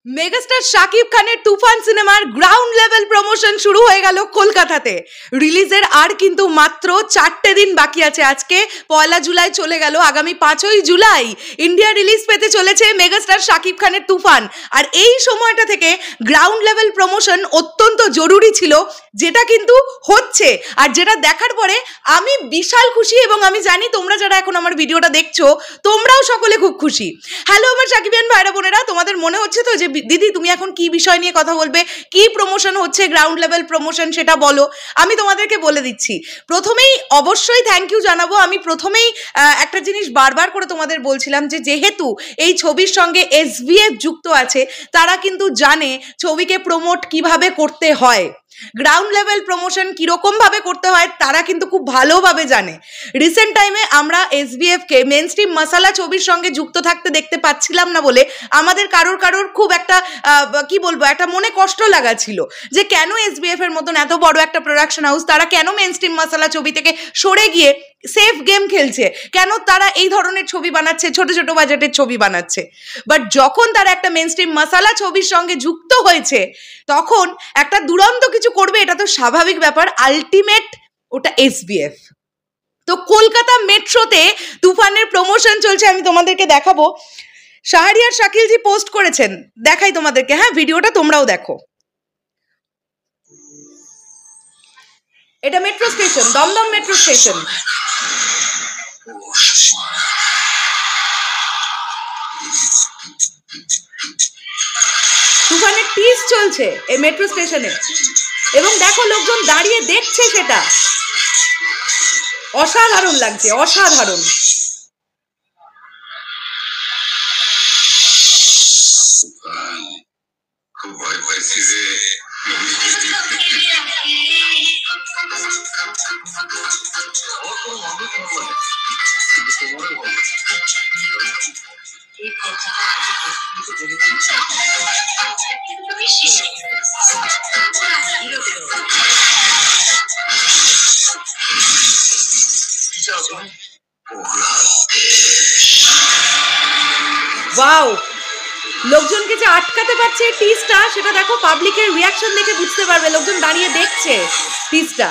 Megastar Shakib খানের তুফান সিনেমার ground level promotion শুরু হয়ে গেল কলকাতাতে। রিলিজের আর কিন্তু মাত্র 4টে দিন বাকি আছে। আজকে 1 জুলাই চলে গেল, আগামী 5 জুলাই ইন্ডিয়া রিলিজ পেতে চলেছে মেগাস্টার শাকিব খানের তুফান। আর এই সময়টা থেকে গ্রাউন্ড লেভেল প্রমোশন অত্যন্ত জরুরি ছিল, যেটা কিন্তু হচ্ছে। আর যেটা দেখার পরে আমি বিশাল খুশি, এবং আমি জানি তোমরা যারা এখন আমার ভিডিওটা দেখছো তোমরাও সকলে খুব খুশি। হ্যালো আমার শাকিবিয়ান ভাইরা বোনেরা, তোমাদের মনে হচ্ছে তো যে দিদি তুমি এখন কি বিষয় নিয়ে কথা বলবে, কি প্রমোশন হচ্ছে, গ্রাউন্ড লেভেল প্রমোশন সেটা বলো। আমি তোমাদেরকে বলে দিচ্ছি। প্রথমেই অবশ্যই থ্যাংক ইউ জানাবো। আমি প্রথমেই একটা জিনিস বারবার করে তোমাদের বলছিলাম যে যেহেতু এই ছবির সঙ্গে SBF যুক্ত আছে, তারা কিন্তু জানে ছবিকে প্রমোট কিভাবে করতে হয়, গ্রাউন্ড লেভেল প্রমোশন কিরকম ভাবে করতে হয় তারা কিন্তু খুব ভালোভাবে জানে। রিসেন্ট টাইমে আমরা SBF কে মেনস্ট্রিম মশালা ছবির সঙ্গে যুক্ত থাকতে দেখতে পাচ্ছিলাম না বলে আমাদের কারোর খুব একটা কি বলবো, একটা মনে কষ্ট লাগা ছিল যে কেন SBF এর মতন এত বড় একটা প্রোডাকশন হাউস তারা কেন মেনস্ট্রিম মশালা ছবি থেকে সরে গিয়ে সেফ গেম খেলছে, কেন তারা এই ধরনের ছবি বানাচ্ছে, ছোট ছোট বাজেটের ছবি বানাচ্ছে। বাট যখন তারা একটা মেনস্ট্রিম মশালা ছবির সঙ্গে যুক্ত হয়েছে তখন একটা দুরন্ত কিছু করবে, এটা তো স্বাভাবিক ব্যাপার। আলটিমেট ওটা SBF। তো কলকাতা মেট্রোতে তুফানের প্রমোশন চলছে, আমি তোমাদেরকে দেখাবো। শাহরিয়ার শাকিলজি পোস্ট করেছেন, দেখাই তোমাদেরকে। হ্যাঁ, ভিডিওটা তোমরাও দেখো। এটা metro station, Dum Dum metro station. তুফানের টিজ চলছে এই মেট্রো স্টেশনে, এবং দেখো লোকজন দাঁড়িয়ে দেখছে, সেটা অসাধারণ লাগছে, অসাধারণ। ওয়াও, লোকজনকে যে আটকাতে পারছে টিজটা, সেটা দেখো, পাবলিকের রিয়াকশন দেখে বুঝতে পারবে, লোকজন দাঁড়িয়ে দেখছে টিজটা।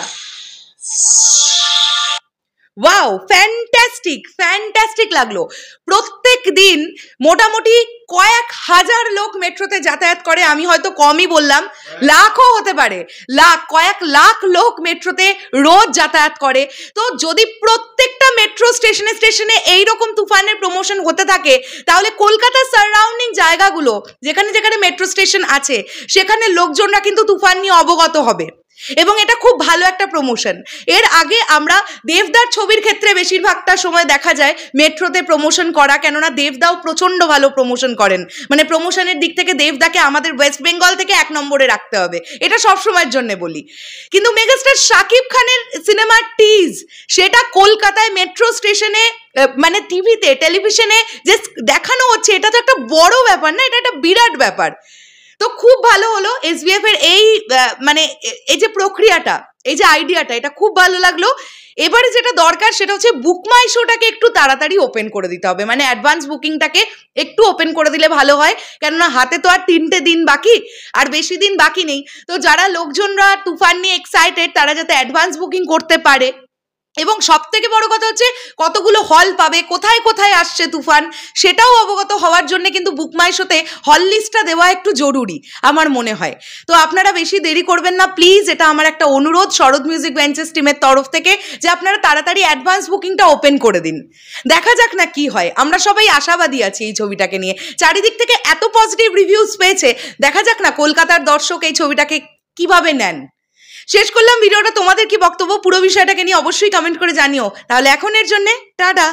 ওয়াও, ফ্যান্টাস্টিক ফ্যান্টাস্টিক লাগলো। প্রত্যেক দিন মোটামুটি কয়েক হাজার লোক মেট্রোতে যাতায়াত করে, আমি হয়তো কমই বললাম, লাখও হতে পারে, কয়েক লাখ লোক মেট্রোতে রোজ যাতায়াত করে। তো যদি প্রত্যেকটা মেট্রো স্টেশনে স্টেশনে এইরকম তুফানের প্রমোশন হতে থাকে, তাহলে কলকাতার সারাউন্ডিং জায়গাগুলো যেখানে যেখানে মেট্রো স্টেশন আছে সেখানে লোকজনরা কিন্তু তুফান নিয়ে অবগত হবে, এবং এটা খুব ভালো একটা প্রমোশন। এর আগে আমরা দেবদার ছবির ক্ষেত্রে বেশিরভাগটা সময় দেখা যায় মেট্রোতে প্রমোশন করা, কেননা দেবদাও প্রচন্ড ভালো প্রমোশন করেন। মানে প্রমোশনের দিক থেকে দেবদাকে আমাদের ওয়েস্ট বেঙ্গল থেকে 1 নম্বরে রাখতে হবে, এটা সবসময়ের জন্য বলি। কিন্তু মেগাস্টার শাকিব খানের সিনেমার টিজ, সেটা কলকাতায় মেট্রো স্টেশনে মানে টিভিতে টেলিভিশনে যে দেখানো হচ্ছে, এটা তো একটা বড় ব্যাপার না, এটা একটা বিরাট ব্যাপার। তো খুব ভালো হলো SBF এর এই মানে এই যে প্রক্রিয়াটা, এই যে আইডিয়াটা, এটা খুব ভালো লাগলো। এবারে যেটা দরকার সেটা হচ্ছে বুক মাই শোটাকে একটু তাড়াতাড়ি ওপেন করে দিতে হবে, মানে অ্যাডভান্স বুকিংটাকে একটু ওপেন করে দিলে ভালো হয়, কেননা হাতে তো আর 3টে দিন বাকি, আর বেশি দিন বাকি নেই। তো যারা লোকজনরা তুফান নিয়ে এক্সাইটেড তারা যাতে অ্যাডভান্স বুকিং করতে পারে, এবং সব থেকে বড় কথা হচ্ছে কতগুলো হল পাবে, কোথায় কোথায় আসছে তুফান, সেটাও অবগত হওয়ার জন্য কিন্তু বুক মাই শোতে হল লিস্টটা দেওয়া একটু জরুরি আমার মনে হয়। তো আপনারা বেশি দেরি করবেন না প্লিজ, এটা আমার একটা অনুরোধ শরৎ মিউজিক ভেঞ্চার্স টিমের তরফ থেকে, যে আপনারা তাড়াতাড়ি অ্যাডভান্স বুকিংটা ওপেন করে দিন। দেখা যাক না কি হয়, আমরা সবাই আশাবাদী আছি এই ছবিটাকে নিয়ে। চারিদিক থেকে এত পজিটিভ রিভিউজ পেয়েছে, দেখা যাক না কলকাতার দর্শক এই ছবিটাকে কিভাবে নেন। শেষ করলাম ভিডিওটা, তোমাদের কি বক্তব্য পুরো বিষয়টাকে নিয়ে অবশ্যই কমেন্ট করে জানিও। তাহলে এখনের জন্য টাটা।